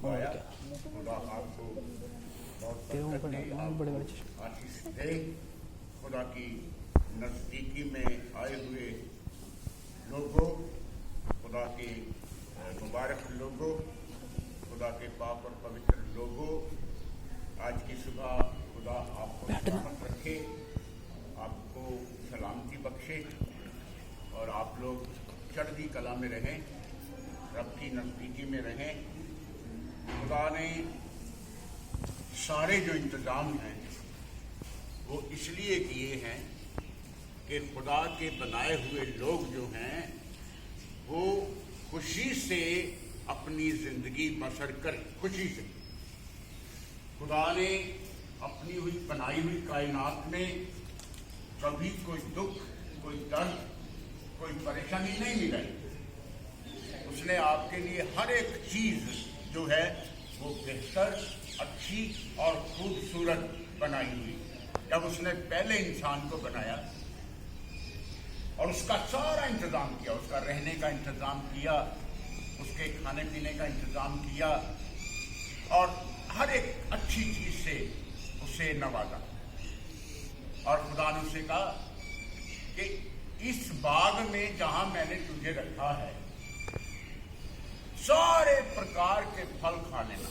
उगाया। खुदा आपको बहुत बरकत दे, आपको आशीष दे। खुदा की नज़दीकी में आए हुए लोगों, खुदा के मुबारक लोगों, खुदा के पाक और पवित्र लोगों, आज की सुबह खुदा आपको सलामत रखे, आपको सलामती बख्शे और आप लोग चढ़ती कला में रहें, रब की नज़दीकी में रहें। खुदा ने सारे जो इंतज़ाम हैं वो इसलिए किए हैं कि खुदा के बनाए हुए लोग जो हैं वो खुशी से अपनी ज़िंदगी बसर करें, खुशी से। खुदा ने अपनी हुई बनाई हुई कायनात में कभी कोई दुख, कोई दर्द, कोई परेशानी नहीं मिलाई। उसने आपके लिए हर एक चीज़ जो है वो बेहतर, अच्छी और खूबसूरत बनाई हुई। जब उसने पहले इंसान को बनाया और उसका सारा इंतज़ाम किया, उसका रहने का इंतज़ाम किया, उसके खाने पीने का इंतज़ाम किया और हर एक अच्छी चीज़ से उसे नवाजा। और खुदा ने उसे कहा कि इस बाग में जहां मैंने तुझे रखा है सारे प्रकार के फल खा लेना,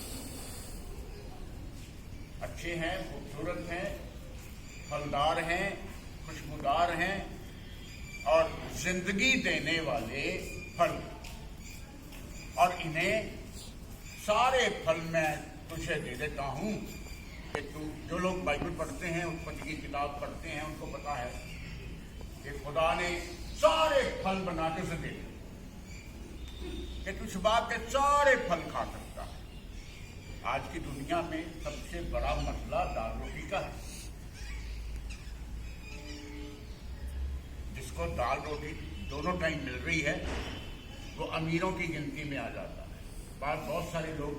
अच्छे हैं, खूबसूरत हैं, फलदार हैं, खुशबूदार हैं और जिंदगी देने वाले फल। और इन्हें सारे फल मैं तुझे दे देता हूं कि तू, जो लोग बाइबल पढ़ते हैं, उत्पत्ति की किताब पढ़ते हैं, उनको पता है कि खुदा ने सारे फल बना के उसे दे दिए कि तू इस बाग के सारे फल खा सकता है। आज की दुनिया में सबसे बड़ा मसला दाल रोटी का है। जिसको दाल रोटी दोनों टाइम मिल रही है वो अमीरों की गिनती में आ जाता है। बहुत सारे लोग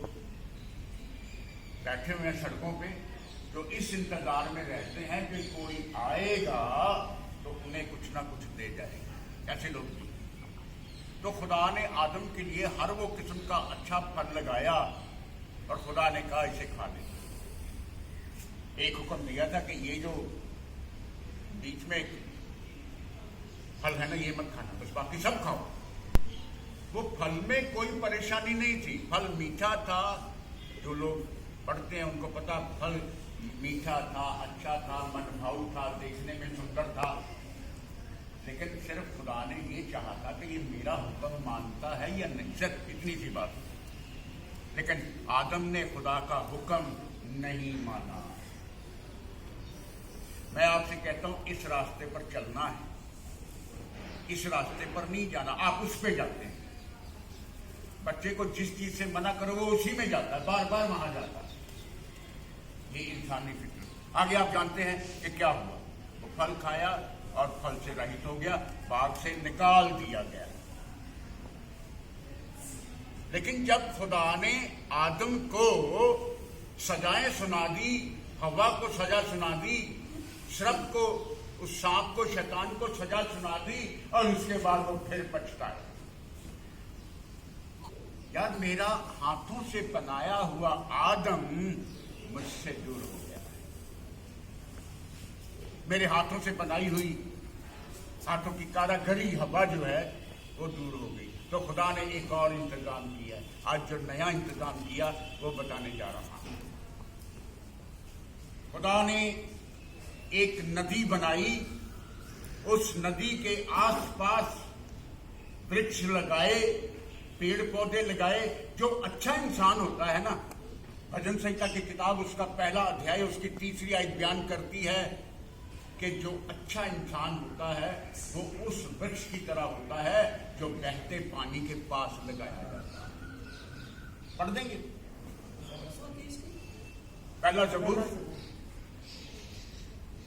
बैठे हुए हैं सड़कों पे जो इस इंतजार में रहते हैं कि कोई आएगा तो उन्हें कुछ ना कुछ दे जाएगा। ऐसे लोग भी। तो खुदा ने आदम के लिए हर वो किस्म का अच्छा फल लगाया और खुदा ने कहा इसे खा ले। एक हुक्म दिया था कि ये जो बीच में फल है ना ये मत खाना, बस बाकी सब खाओ। वो फल में कोई परेशानी नहीं थी, फल मीठा था। जो लोग पढ़ते हैं उनको पता, फल मीठा था, अच्छा था, मनभाऊ था, देखने में सुंदर था। लेकिन सिर्फ खुदा ने ये चाहा था कि ये मेरा हुक्म मानता है या नहीं, सिर्फ इतनी सी बात। लेकिन आदम ने खुदा का हुक्म नहीं माना। मैं आपसे कहता हूं इस रास्ते पर चलना है, इस रास्ते पर नहीं जाना। आप उस पे जाते हैं। बच्चे को जिस चीज से मना करो वो उसी में जाता है, बार बार वहां जाता है। ये इंसानी फितरत। आगे आप जानते हैं कि क्या हुआ। वो फल खाया और फल से रहित हो गया, बाग से निकाल दिया गया। लेकिन जब खुदा ने आदम को सजाएं सुना दी, हवा को सजा सुना दी, सर्प को, उस सांप को, शैतान को सजा सुना दी और उसके बाद वो फिर पछताया। यार मेरा हाथों से बनाया हुआ आदम मुझसे दूर हो गया है। मेरे हाथों से बनाई हुई, हाथों की कारागरी हवा जो है वो दूर हो गई। तो खुदा ने एक और इंतजाम किया। आज जो नया इंतजाम किया वो बताने जा रहा हूं। खुदा ने एक नदी बनाई, उस नदी के आसपास वृक्ष लगाए, पेड़ पौधे लगाए। जो अच्छा इंसान होता है ना, भजन संहिता की किताब उसका पहला अध्याय उसकी 3री आयत बयान करती है कि जो अच्छा इंसान होता है वो उस वृक्ष की तरह होता है जो बहते पानी के पास लगाया जाता है। पढ़ देंगे पहला ज़बूर,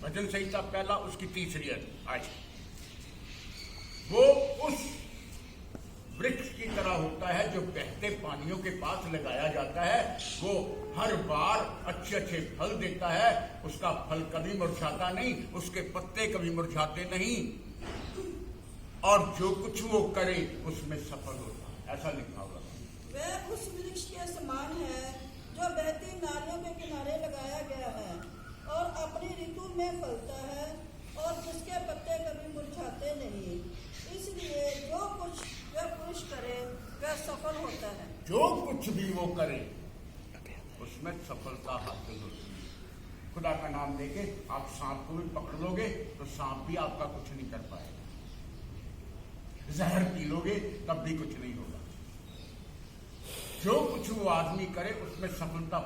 भजन संहिता पहला, उसकी 3री आयत। वो उस वृक्ष की तरह होता है जो बहते पानियों के पास लगाया जाता है। वो हर बार अच्छे अच्छे फल देता है, उसका फल कभी मुरझाता नहीं, उसके पत्ते कभी मुरझाते नहीं, और जो कुछ वो करे उसमें सफल होता है। ऐसा लिखा हुआ। वह उस वृक्ष के समान है अपनी ऋतु में फलता है और जिसके पत्ते कभी मुरझाते नहीं। इसलिए जो कुछ वह पुरुष करे वह सफल होता है। जो कुछ भी वो करे उसमें सफलता हासिल होती है। खुदा का नाम लेके आप सांप को भी पकड़ लोगे तो सांप भी आपका कुछ नहीं कर पाएगा। जहर पी लोगे तब भी कुछ नहीं होगा। जो कुछ वो आदमी करे उसमें सफलता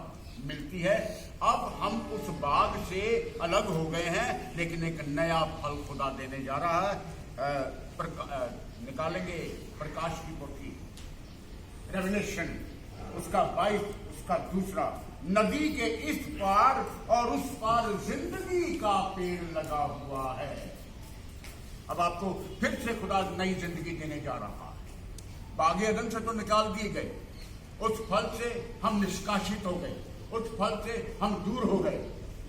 मिलती है। अब हम उस बाग से अलग हो गए हैं, लेकिन एक नया फल खुदा देने जा रहा है। निकालेंगे प्रकाश की पोथी, रेवलेशन उसका 22 उसका दूसरा। नदी के इस पार और उस पार जिंदगी का पेड़ लगा हुआ है। अब आपको फिर से खुदा नई जिंदगी देने जा रहा है। बागे अदन से तो निकाल दिए गए, उस फल से हम निष्कासित हो गए, उस फल से हम दूर हो गए,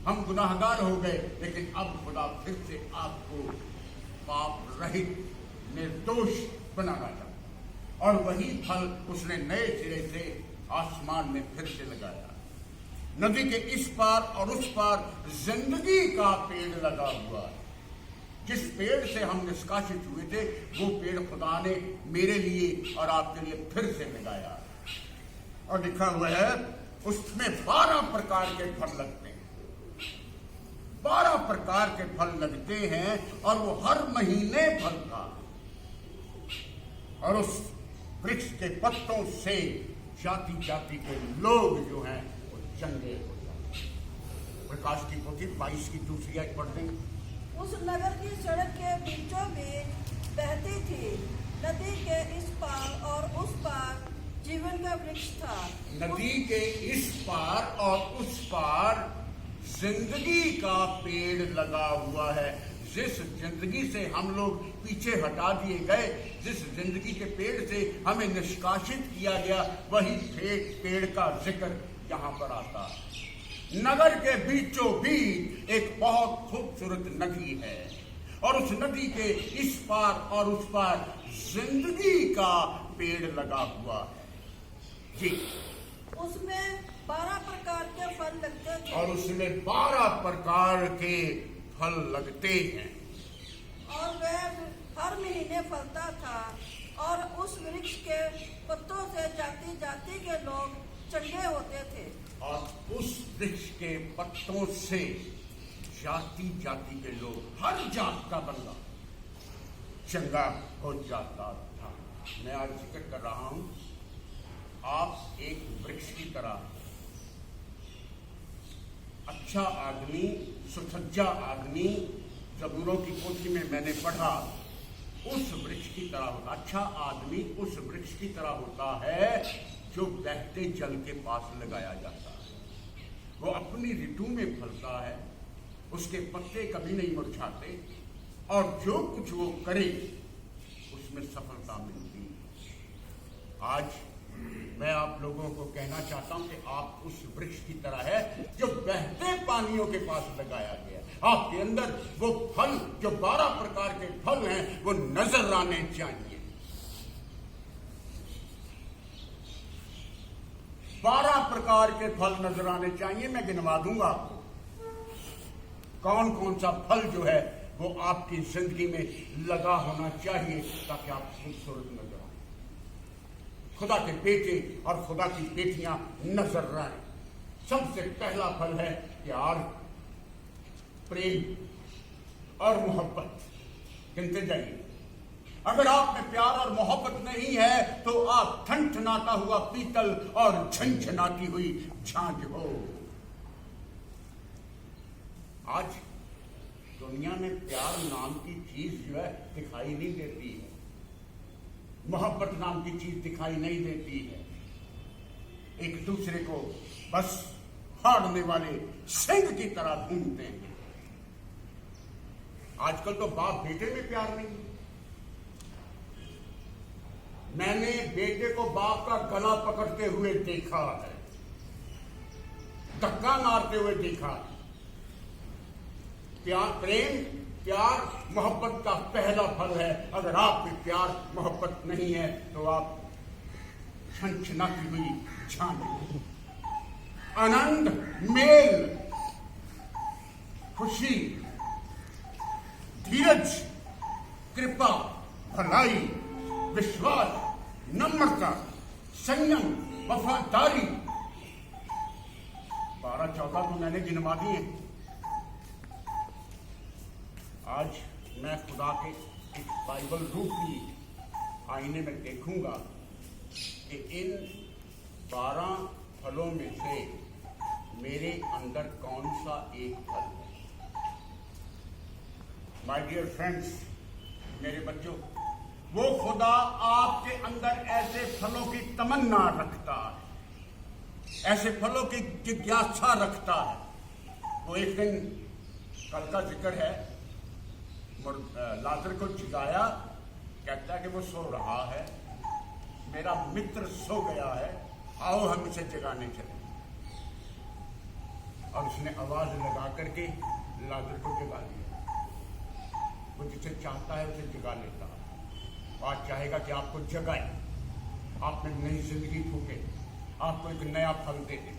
हम गुनाहगार हो गए। लेकिन अब खुदा फिर से आपको पाप रहित निर्दोष बनाना चाहता, और वही फल उसने नए सिरे से आसमान में फिर से लगाया। नदी के इस पार और उस पार जिंदगी का पेड़ लगा हुआ है। जिस पेड़ से हम निष्कासित हुए थे वो पेड़ खुदा ने मेरे लिए और आपके लिए फिर से लगाया, और लिखा हुआ है उसमें 12 प्रकार के फल लगते हैं। 12 प्रकार के फल लगते हैं और वो हर महीने फलता है। और उस वृक्ष के पत्तों से जाति जाति के लोग जो हैं वो चंगे हो जाते हैं। प्रकाश की पोथी 22 की दूसरी आयत पढ़ देंगे। उस नगर की सड़क के बीचों बीच बहती थी नदी के इस पार और उस पार जीवन का वृक्ष था। नदी के इस पार और उस पार जिंदगी का पेड़ लगा हुआ है। जिस जिंदगी से हम लोग पीछे हटा दिए गए, जिस जिंदगी के पेड़ से हमें निष्कासित किया गया, वही पेड़ का जिक्र यहाँ पर आता है। नगर के बीचों बीच एक बहुत खूबसूरत नदी है, और उस नदी के इस पार और उस पार जिंदगी का पेड़ लगा हुआ है। जी, उसमें 12 प्रकार के फल लगते थे, और उसमें 12 प्रकार के फल लगते हैं, और वह हर महीने फलता था। और उस वृक्ष के पत्तों से जाति जाति के लोग चंगे होते थे। और उस वृक्ष के पत्तों से जाति जाति के लोग, हर जात का बंदा चंगा हो जाता था। मैं आज जिक्र कर रहा हूं, आप एक वृक्ष की तरह, अच्छा आदमी, सुसज्जा आदमी, ज़बूरों की पोथी में मैंने पढ़ा, उस वृक्ष की तरह होता। अच्छा आदमी उस वृक्ष की तरह होता है जो बहते जल के पास लगाया जाता है। वो अपनी ऋतु में फलता है, उसके पत्ते कभी नहीं मुरझाते, और जो कुछ वो करे उसमें सफलता मिलती है। आज मैं आप लोगों को कहना चाहता हूं कि आप उस वृक्ष की तरह है जो बहते पानियों के पास लगाया गया। आपके अंदर वो फल, जो 12 प्रकार के फल हैं, वो नजर आने चाहिए। 12 प्रकार के फल नजर आने चाहिए। मैं गिनवा दूंगा आपको कौन कौन सा फल जो है वो आपकी जिंदगी में लगा होना चाहिए, ताकि आप खूबसूरत नजर आए, खुदा के बेटे और खुदा की बेटियां नजर आए। सबसे पहला फल है प्यार, प्रेम और मोहब्बत। गिनते जाइए। अगर आप में प्यार और मोहब्बत नहीं है तो आप ठनठनाता हुआ पीतल और झनझनाती हुई झांझ हो। आज दुनिया में प्यार नाम की चीज जो है दिखाई नहीं देती है, मोहब्बत नाम की चीज दिखाई नहीं देती है। एक दूसरे को बस फाड़ने वाले सिंह की तरह ढूंढते हैं। आजकल तो बाप बेटे में प्यार नहीं है। मैंने बेटे को बाप का गला पकड़ते हुए देखा है, धक्का मारते हुए देखा है। प्यार, प्रेम, प्यार मोहब्बत का पहला फल है। अगर आप में प्यार मोहब्बत नहीं है तो आप छनछनाती हुई झांझ, आनंद, मेल, खुशी, धीरज, कृपा, भलाई, विश्वास, नम्रता, संयम, वफादारी, 12-14 तो मैंने गिनवा दिए। आज मैं खुदा के इस बाइबल रूपी आईने में देखूंगा कि इन 12 फलों में से मेरे अंदर कौन सा एक फल है। माय डियर फ्रेंड्स, मेरे बच्चों, वो खुदा आपके अंदर ऐसे फलों की तमन्ना रखता है, ऐसे फलों की जिज्ञासा रखता है। वो एक दिन, कल का जिक्र है, लाजर को जगाया, कहता है कि वो सो रहा है, मेरा मित्र सो गया है, आओ हम इसे जगाने चले। और उसने आवाज लगा करके लाजर को जगा दिया। वो जिसे चाहता है उसे जगा लेता है। आज चाहेगा कि आपको जगाए, आप में नई जिंदगी फूके, आपको एक नया फल दे दे।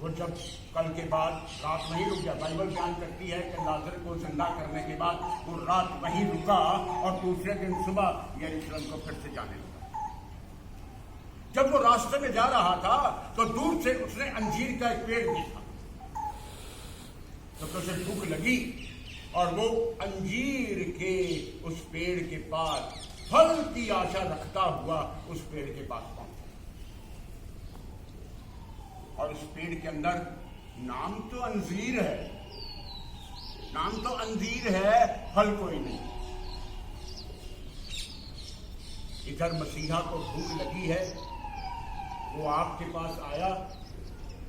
वो जब कल के बाद रात वहीं रुक गया। बाइबल बयान करती है कि लाजर को जिंदा करने के बाद वो रात वहीं रुका और दूसरे दिन सुबह यरूशलेम को फिर से जाने लगा। जब वो रास्ते में जा रहा था तो दूर से उसने अंजीर का एक पेड़ देखा, तो उसे भूख लगी और वो अंजीर के उस पेड़ के पास फल की आशा रखता हुआ उस पेड़ के पास पहुंचा। और उस पेड़ के अंदर नाम तो अंजीर है, नाम तो अंजीर है, फल कोई नहीं। इधर मसीहा को भूख लगी है, वो आपके पास आया,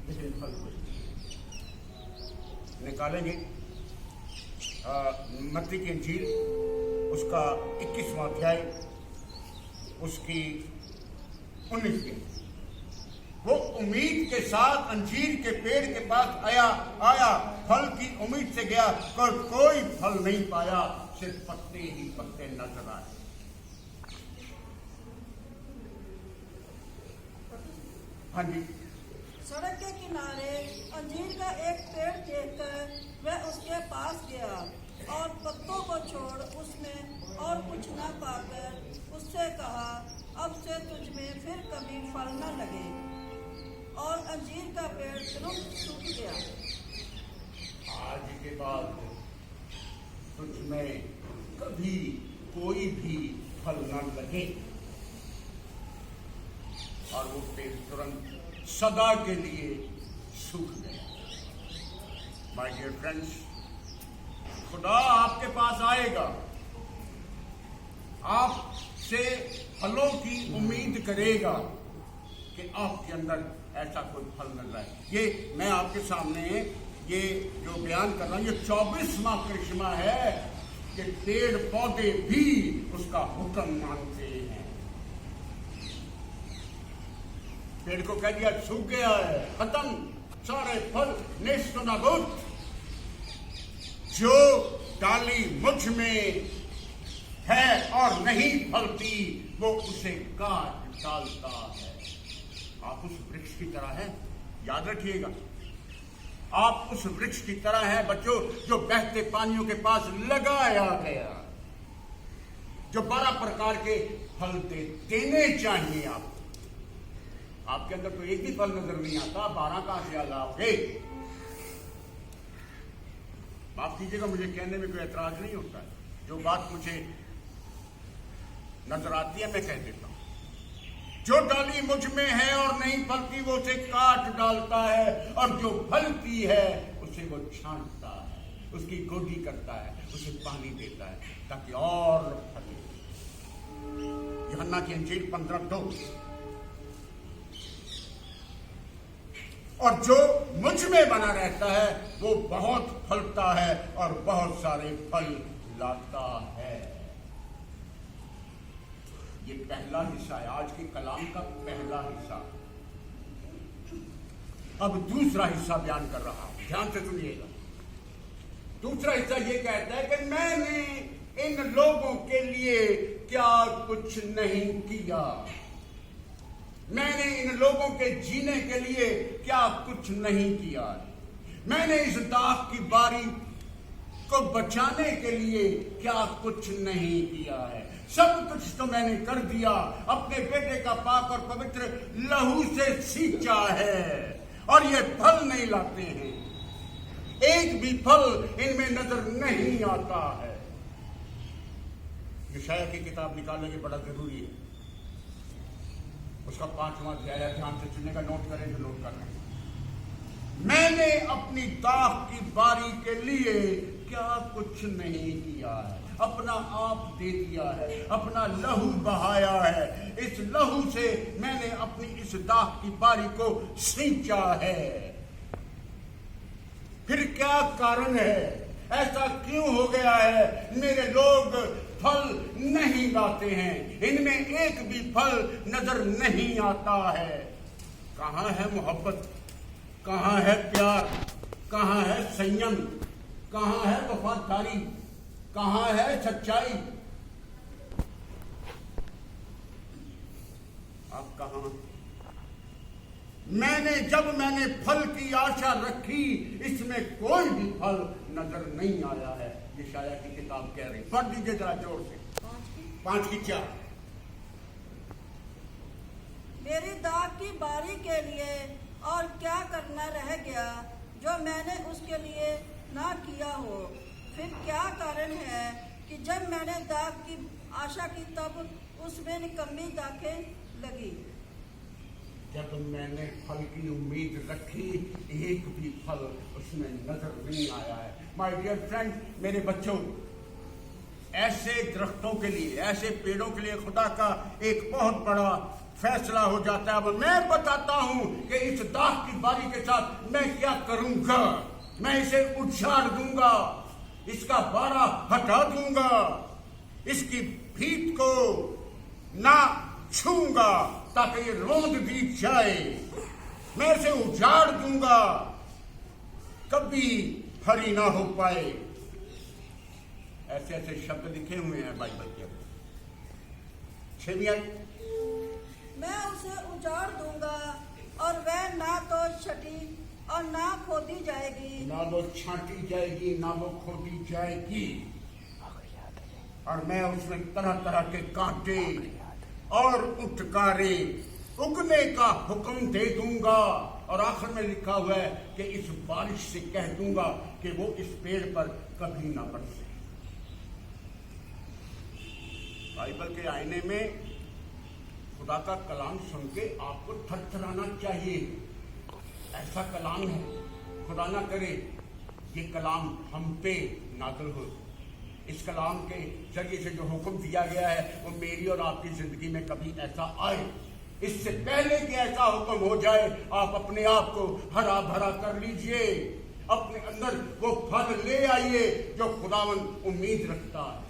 लेकिन फल कोई नहीं। निकालेंगे मत्ती की इंजील, उसका 21वां अध्याय, उसकी 19वीं। वो उम्मीद के साथ अंजीर के पेड़ के पास आया, फल की उम्मीद से गया, पर कोई फल नहीं पाया, सिर्फ पत्ते ही पत्ते नजर आए। हाँ जी। सड़क के किनारे अंजीर का एक पेड़ देखकर वह उसके पास गया और पत्तों को छोड़ उसमें और कुछ न पाकर उससे कहा, अब से तुझ में फिर कभी फल न लगे। और अंजीर का पेड़ तुरंत सूख गया। आज के बाद तुझ में कभी कोई भी फल न लगे। और वो पेड़ तुरंत सदा के लिए सूख गया। माय डियर फ्रेंड्स, खुदा आपके पास आएगा, आपसे फलों की उम्मीद करेगा कि आपके अंदर ऐसा कोई फल मिल रहा है। ये मैं आपके सामने ये जो बयान कर रहा हूं, ये 24वां करिश्मा है कि पेड़ पौधे भी उसका हुक्म मानते हैं। पेड़ को कह दिया सूख गया है, खत्म, सारे फल नेस्त नाबूद। जो डाली मुझ में है और नहीं फलती, वो उसे काट डालता है। आप उस वृक्ष की तरह हैं, याद रखिएगा। आप उस वृक्ष की तरह हैं बच्चों, जो बहते पानियों के पास लगाया गया, जो 12 प्रकार के फल देने चाहिए आपको। आपके अंदर तो एक भी फल नजर नहीं आता, 12 कहां से लाओगे? माफ कीजिएगा, मुझे कहने में कोई एतराज नहीं होता है। जो बात मुझे नजर आती है मैं कह देता हूं। जो डाली मुझ में है और नहीं फलती, वो उसे काट डालता है, और जो फलती है उसे वो छांटता है, उसकी गोदी करता है, उसे पानी देता है ताकि और फले। यूहन्ना की इंजील 15:2। और जो मुझ में बना रहता है वो बहुत फलता है और बहुत सारे फल लाता है। ये पहला हिस्सा है, आज के कलाम का पहला हिस्सा। अब दूसरा हिस्सा बयान कर रहा हूं, ध्यान से सुनिएगा। दूसरा हिस्सा ये कहता है कि मैंने इन लोगों के लिए क्या कुछ नहीं किया, मैंने इन लोगों के जीने के लिए क्या कुछ नहीं किया। मैंने इस दाख की बारी को बचाने के लिए क्या कुछ नहीं किया है। सब कुछ तो मैंने कर दिया, अपने बेटे का पाक और पवित्र लहू से सींचा है, और ये फल नहीं लाते हैं। एक भी फल इनमें नजर नहीं आता है। यशायाह की किताब निकालने की बड़ा जरूरी है। उसका 5वां अध्याय ध्यान से सुनने का, नोट करें जो नोट कर रहे हैं। मैंने अपनी दाख की बारी के लिए क्या कुछ नहीं किया है, अपना आप दे दिया है, अपना लहू बहाया है। इस लहू से मैंने अपनी इस दाख की बारी को सींचा है। फिर क्या कारण है, ऐसा क्यों हो गया है मेरे लोग फल नहीं लाते हैं, इनमें एक भी फल नजर नहीं आता है। कहां है मोहब्बत, कहां है प्यार, कहां है संयम, कहां है वफादारी, कहां है सच्चाई? आप कहां? जब मैंने फल की आशा रखी, इसमें कोई भी फल नजर नहीं आया है। यशायाह की किताब कह रही, पढ़ दीजिए जरा जोर से, 5 की 4। मेरी दाग की बारी के लिए और क्या करना रह गया जो मैंने उसके लिए ना किया हो? फिर क्या कारण है कि जब मैंने दाग की आशा की तब उसमें निकम्मी दाखें लगी? जब मैंने फल की उम्मीद रखी, एक भी फल उसमें नजर नहीं आया है। माय डियर फ्रेंड, मेरे बच्चों, ऐसे दरख्तों के लिए, ऐसे पेड़ों के लिए खुदा का एक बहुत बड़ा फैसला हो जाता है। अब मैं बताता हूं कि इस दाख की बारी के साथ मैं क्या करूंगा। मैं इसे उछाड़ दूंगा, इसका बारा हटा दूंगा, इसकी भीत को ना छूंगा ताकि ये रोंद दी जाए। मैं इसे उजाड़ दूंगा, कभी हरी ना हो पाए। ऐसे ऐसे शब्द लिखे हुए हैं बाइबल के। 6 मैं उसे उजाड़ दूंगा और वह ना तो छटी और ना खोदी जाएगी, ना वो छांटी जाएगी, ना वो खोदी जाएगी। और मैं उसमें तरह तरह के कांटे और उटकारे उगने का हुक्म दे दूंगा। और आखिर में लिखा हुआ है कि इस बारिश से कह दूंगा कि वो इस पेड़ पर कभी ना बरसे। बाइबल के आईने में खुदा का कलाम सुन के आपको थरथराना चाहिए। ऐसा कलाम है, खुदा ना करे ये कलाम हम पे नाज़िल हो। इस कलाम के जरिए से जो हुक्म दिया गया है वो मेरी और आपकी जिंदगी में कभी ऐसा आए। इससे पहले कि ऐसा हुक्म हो जाए, आप अपने आप को हरा भरा कर लीजिए, अपने अंदर वो फल ले आइए जो खुदावन उम्मीद रखता है।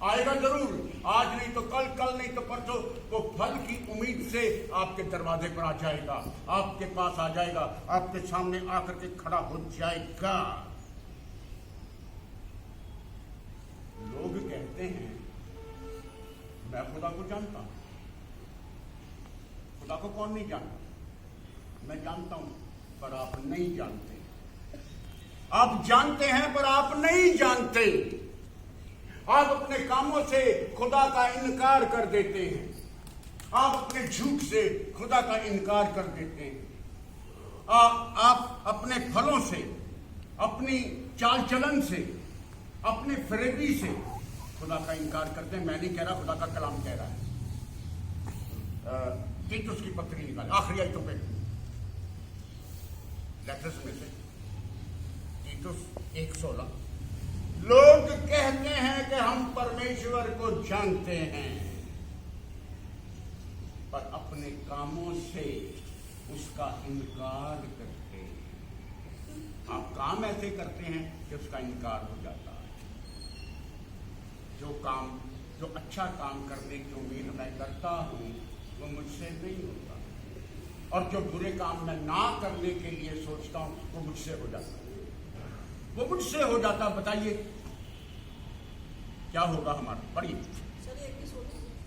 आएगा जरूर, आज नहीं तो कल, कल नहीं तो परसों, वो फल की उम्मीद से आपके दरवाजे पर आ जाएगा, आपके पास आ जाएगा, आपके सामने आकर के खड़ा हो जाएगा। लोग कहते हैं मैं खुदा को जानता हूं। खुदा को कौन नहीं जानता? मैं जानता हूं, पर आप नहीं जानते। आप जानते हैं पर आप नहीं जानते। आप अपने कामों से खुदा का इनकार कर देते हैं, आप अपने झूठ से खुदा का इनकार कर देते हैं। आप अपने फलों से, अपनी चाल चलन से, अपने फरेबी से खुदा का इनकार करते हैं। मैं नहीं कह रहा, खुदा का कलाम कह रहा है। तीतुस की पत्री निकाल, आखिरी आयतों पे लेटर्स में से तीतुस 1:16। लोग कहते हैं कि हम परमेश्वर को जानते हैं, पर अपने कामों से उसका इनकार करते हैं। आप काम ऐसे करते हैं कि उसका इनकार हो जाता है। जो अच्छा काम करने की उम्मीद मैं करता हूं वो मुझसे नहीं होता, और जो बुरे काम मैं ना करने के लिए सोचता हूं वो मुझसे हो जाता है। वो मुझसे हो जाता। बताइए क्या होगा हमारा? पढ़िए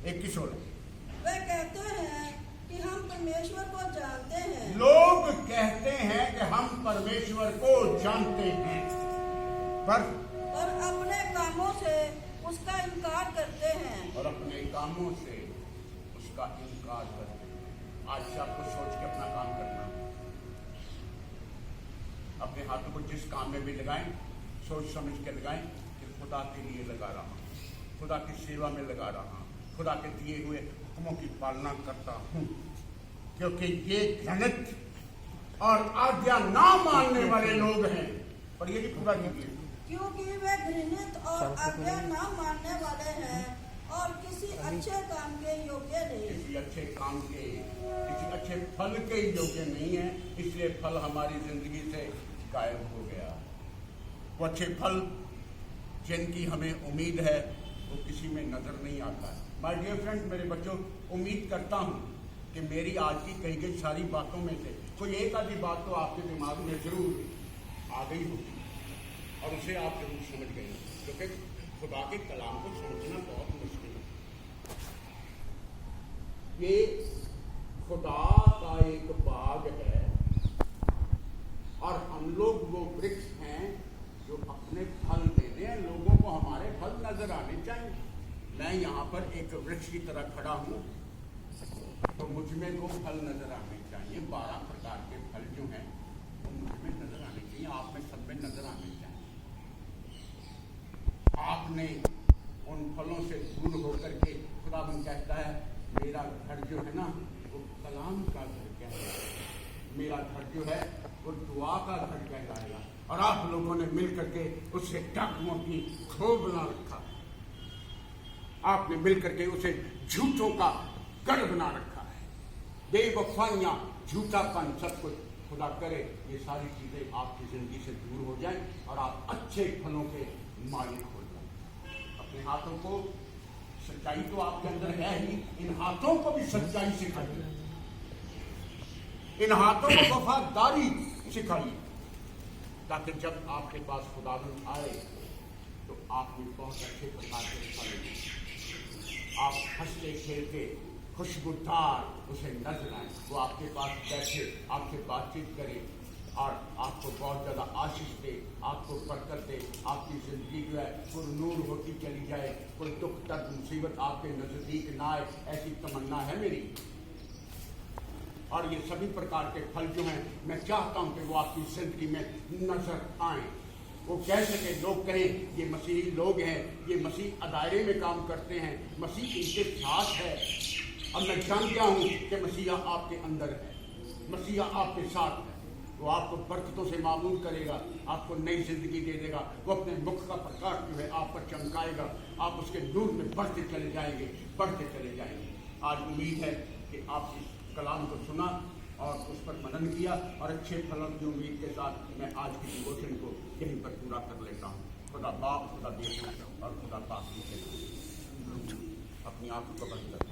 1:16। वे कहते हैं कि हम परमेश्वर को जानते हैं। लोग कहते हैं कि हम परमेश्वर को जानते हैं, पर अपने कामों से उसका इनकार करते हैं। और अपने कामों से उसका इनकार करते हैं। आज से आपको सोच के अपना काम करना, अपने हाथों को जिस काम में भी लगाएं, सोच समझ के लगाएं कि खुदा के लिए लगा रहा हूं, खुदा की सेवा में लगा रहा हूं, खुदा के दिए हुए हुक्मों की पालना करता हूं। क्योंकि ये घृणित और आज्ञा ना मानने वाले लोग हैं, पर ये भी पूरा कीजिए, क्योंकि वे घृणित और आज्ञा न मानने वाले हैं और किसी अच्छे काम के योग्य नहीं। किसी अच्छे काम के, किसी अच्छे फल के योग्य नहीं है, इसलिए फल हमारी जिंदगी से गायब हो गया। वो अच्छे फल जिनकी हमें उम्मीद है वो किसी में नजर नहीं आता है। माय डियर फ्रेंड, मेरे बच्चों, उम्मीद करता हूँ कि मेरी आज की कही गई सारी बातों में से कोई एक आधी बात तो आपके दिमाग में जरूर आ गई होगी और उसे आप जरूर समझ गए, क्योंकि खुदा के कलाम को समझना बहुत मुश्किल है। ये खुदा का एक बाग है और हम लोग वो वृक्ष हैं जो अपने फल देते हैं। लोगों को हमारे फल नजर आने चाहिए। मैं यहाँ पर एक वृक्ष की तरह खड़ा हूँ तो मुझ में वो फल नजर आने चाहिए। 12 प्रकार के फल जो हैं वो मुझ में नजर आने चाहिए, आप में सब में नजर आने चाहिए। आपने उन फलों से दूर होकर के, खुदाबंद कहता है मेरा घर जो है ना वो कलाम का घर कहलाएगा, मेरा घर जो है वो दुआ का घर कहलाएगा। और आप लोगों ने मिल करके उससे डाकुओं की खोह बना रखा, आपने मिल करके उसे झूठों का गढ़ बना रखा है। बेवफाइयां, झूठापन, सब कुछ। खुदा करे ये सारी चीजें आपकी जिंदगी से दूर हो जाएं और आप अच्छे फलों के मालिक हो जाएं। अपने हाथों को, सच्चाई तो आपके अंदर है ही, इन हाथों को भी सच्चाई सिखाइए, इन हाथों को वफादारी सिखाइए, ताकि जब आपके पास खुदावंद आए तो आप में बहुत अच्छे प्रकार के फल मिलें। आप हंसते खेलते खुशबूदार उसे नजर आए, वो आपके पास बैठे आपसे बातचीत करे और आपको बहुत ज़्यादा आशीष दे, आपको बरकत दे, आपकी ज़िंदगी जो है वो नूर होती चली जाए, कोई दुख दर्द मुसीबत आपके नज़दीक ना आए, ऐसी तमन्ना है मेरी। और ये सभी प्रकार के फल जो हैं मैं चाहता हूँ कि वो आपकी ज़िंदगी में नजर आए। वो कह सके, लोग कहें ये मसीही लोग हैं, ये मसीह दायरे में काम करते हैं, मसीह इनके साथ है। अब मैं जान गया हूँ कि मसीहा आपके अंदर है, मसीहा आपके साथ है। वो आपको बरकतों से मामूल करेगा, आपको नई जिंदगी दे देगा। वो अपने मुख का प्रकाश जो है आप पर चमकाएगा, आप उसके नूर में बढ़ते चले जाएंगे, बढ़ते चले जाएंगे। आज उम्मीद है कि आप इस कलाम को सुना और उस पर मनन किया और अच्छे फलों की उम्मीद के साथ मैं आज की डिवोशन को यहीं पर पूरा कर लेता हूँ। खुदा बाप, खुदा बेटा और खुदा पाक की अपनी आंखों को बंद कर